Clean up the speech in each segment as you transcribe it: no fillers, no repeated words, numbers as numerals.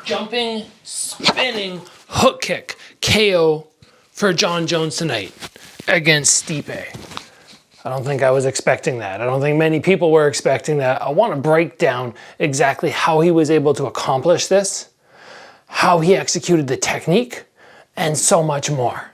Jumping, spinning, hook kick, KO for Jon Jones tonight against Stipe. I don't think I was expecting that. I don't think many people were expecting that. I want to break down exactly how he was able to accomplish this, how he executed the technique, and so much more.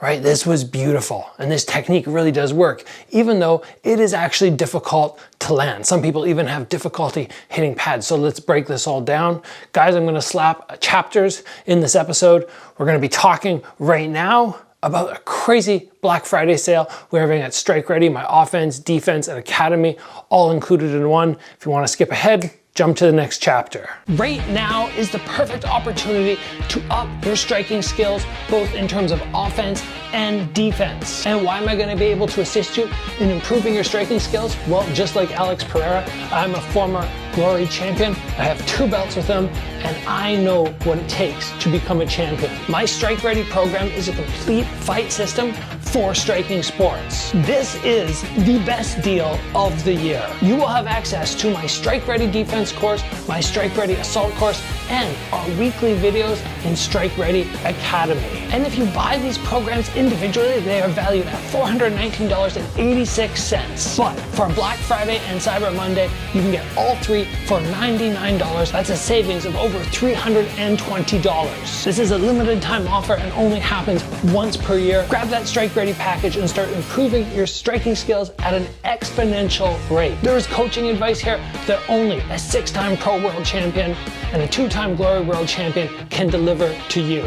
Right? This was beautiful, and this technique really does work, even though it is actually difficult to land. Some people even have difficulty hitting pads. So let's break this all down. Guys, I'm gonna slap chapters in this episode. We're gonna be talking right now about a crazy Black Friday sale we're having at Strike Ready, my offense, defense, and academy, all included in one. If you wanna skip ahead, jump to the next chapter. Right now is the perfect opportunity to up your striking skills, both in terms of offense and defense. And why am I gonna be able to assist you in improving your striking skills? Well, just like Alex Pereira, I'm a former Glory champion. I have 2 belts with him, and I know what it takes to become a champion. My Strike Ready program is a complete fight system for striking sports. This is the best deal of the year. You will have access to my Strike Ready defense course, my Strike Ready assault course, and our weekly videos in Strike Ready Academy. And if you buy these programs individually, they are valued at $419.86. But for Black Friday and Cyber Monday, you can get all 3 for $99. That's a savings of over $320. This is a limited time offer and only happens once per year. Grab that Strike Ready package and start improving your striking skills at an exponential rate. There is coaching advice here that only a 6-time Pro World Champion and a 2-time Glory World Champion can deliver to you.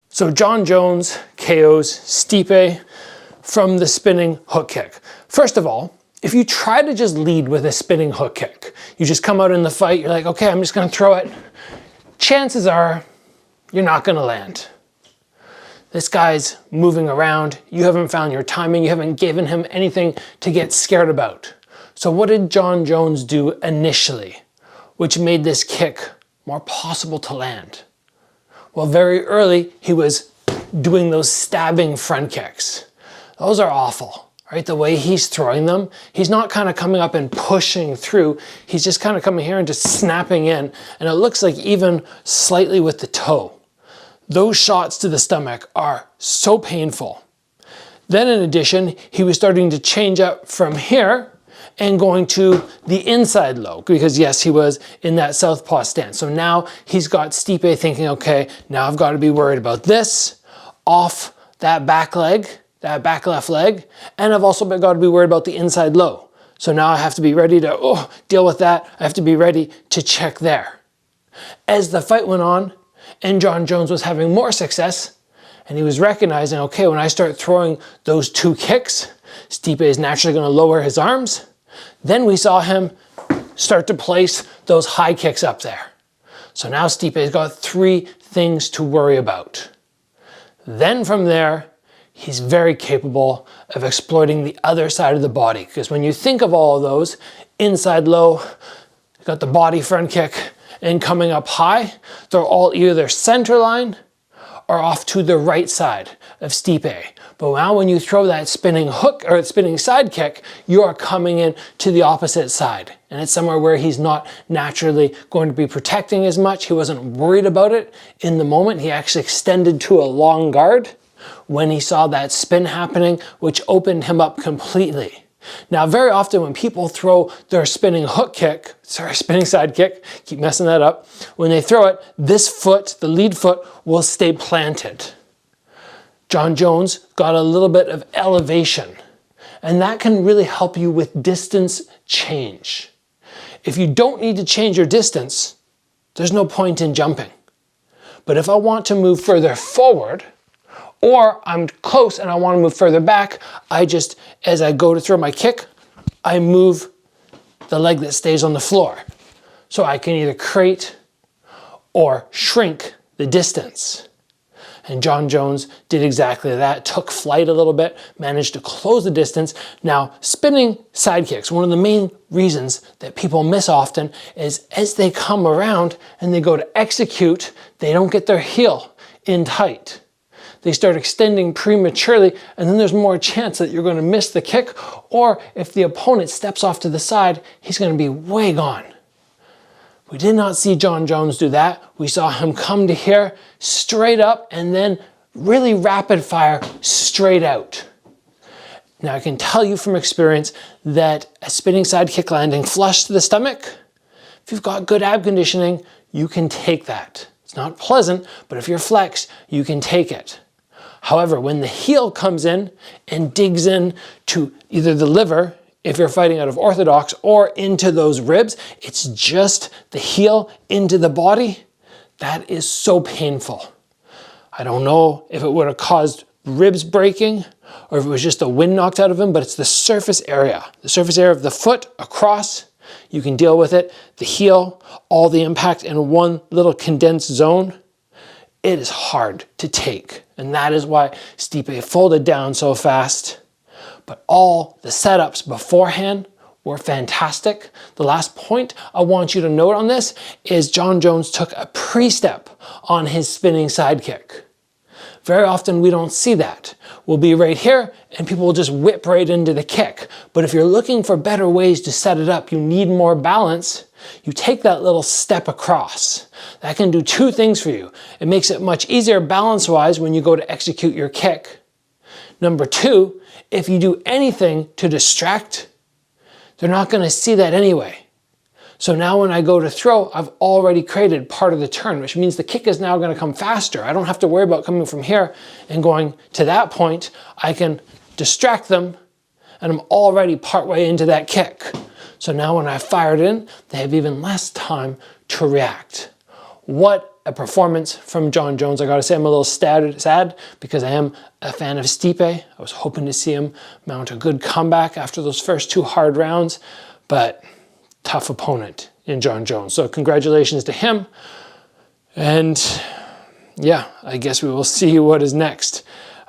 So Jon Jones KOs Stipe from the spinning hook kick. First of all, if you try to just lead with a spinning hook kick, you just come out in the fight, you're like, okay, I'm just gonna throw it. Chances are you're not gonna land. This guy's moving around, you haven't found your timing, you haven't given him anything to get scared about. So what did Jon Jones do initially, which made this kick more possible to land? Well, very early, he was doing those stabbing front kicks. Those are awful. Right, the way he's throwing them, he's not kind of coming up and pushing through, he's just kind of coming here and just snapping in, and it looks like even slightly with the toe. Those shots to the stomach are so painful. Then in addition, he was starting to change up from here and going to the inside low, because yes, he was in that southpaw stance. So now he's got Stipe thinking, okay, now I've got to be worried about this, off that back leg, that back left leg, and I've also got to be worried about the inside low. So now I have to be ready to deal with that. I have to be ready to check there. As the fight went on and Jon Jones was having more success, and he was recognizing, okay, when I start throwing those 2 kicks, Stipe is naturally going to lower his arms. Then we saw him start to place those high kicks up there. So now Stipe's got 3 things to worry about. Then from there, he's very capable of exploiting the other side of the body, because when you think of all of those, inside low, got the body front kick, and coming up high, they're all either center line or off to the right side of Stipe. But now when you throw that spinning hook or spinning side kick, you are coming in to the opposite side. And it's somewhere where he's not naturally going to be protecting as much. He wasn't worried about it in the moment. He actually extended to a long guard when he saw that spin happening, which opened him up completely. Now, very often when people throw their spinning side kick, keep messing that up, when they throw it, this foot, the lead foot, will stay planted. Jon Jones got a little bit of elevation, and that can really help you with distance change. If you don't need to change your distance, there's no point in jumping. But if I want to move further forward, or I'm close and I want to move further back, as I go to throw my kick, I move the leg that stays on the floor. So I can either create or shrink the distance. And Jon Jones did exactly that, took flight a little bit, managed to close the distance. Now, spinning side kicks, one of the main reasons that people miss often is as they come around and they go to execute, they don't get their heel in tight. They start extending prematurely, and then there's more chance that you're going to miss the kick, or if the opponent steps off to the side, he's going to be way gone. We did not see Jon Jones do that. We saw him come to here, straight up, and then really rapid fire, straight out. Now I can tell you from experience that a spinning side kick landing flush to the stomach, if you've got good ab conditioning, you can take that. It's not pleasant, but if you're flexed, you can take it. However, when the heel comes in and digs in to either the liver, if you're fighting out of orthodox, or into those ribs, it's just the heel into the body, that is so painful. I don't know if it would have caused ribs breaking or if it was just the wind knocked out of him, but it's the surface area of the foot across. You can deal with it. The heel, all the impact in one little condensed zone. It is hard to take. And that is why Stipe folded down so fast. But all the setups beforehand were fantastic. The last point I want you to note on this is Jon Jones took a pre-step on his spinning side kick. Very often we don't see that. We'll be right here and people will just whip right into the kick. But if you're looking for better ways to set it up, you need more balance, you take that little step across. That can do two things for you. It makes it much easier balance-wise when you go to execute your kick. Number two, if you do anything to distract, they're not going to see that anyway. So now when I go to throw, I've already created part of the turn, which means the kick is now going to come faster. I don't have to worry about coming from here and going to that point. I can distract them and I'm already partway into that kick. So now when I fire it in, they have even less time to react. What a performance from Jon Jones. I gotta say I'm a little sad because I am a fan of Stipe. I was hoping to see him mount a good comeback after those first two hard rounds, but tough opponent in Jon Jones. So congratulations to him. And yeah, I guess we will see what is next.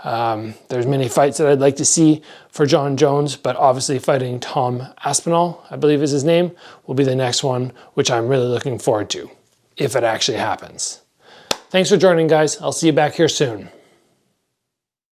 There's many fights that I'd like to see for Jon Jones, but obviously fighting Tom Aspinall, I believe is his name, will be the next one, which I'm really looking forward to, if it actually happens. Thanks for joining, guys. I'll see you back here soon.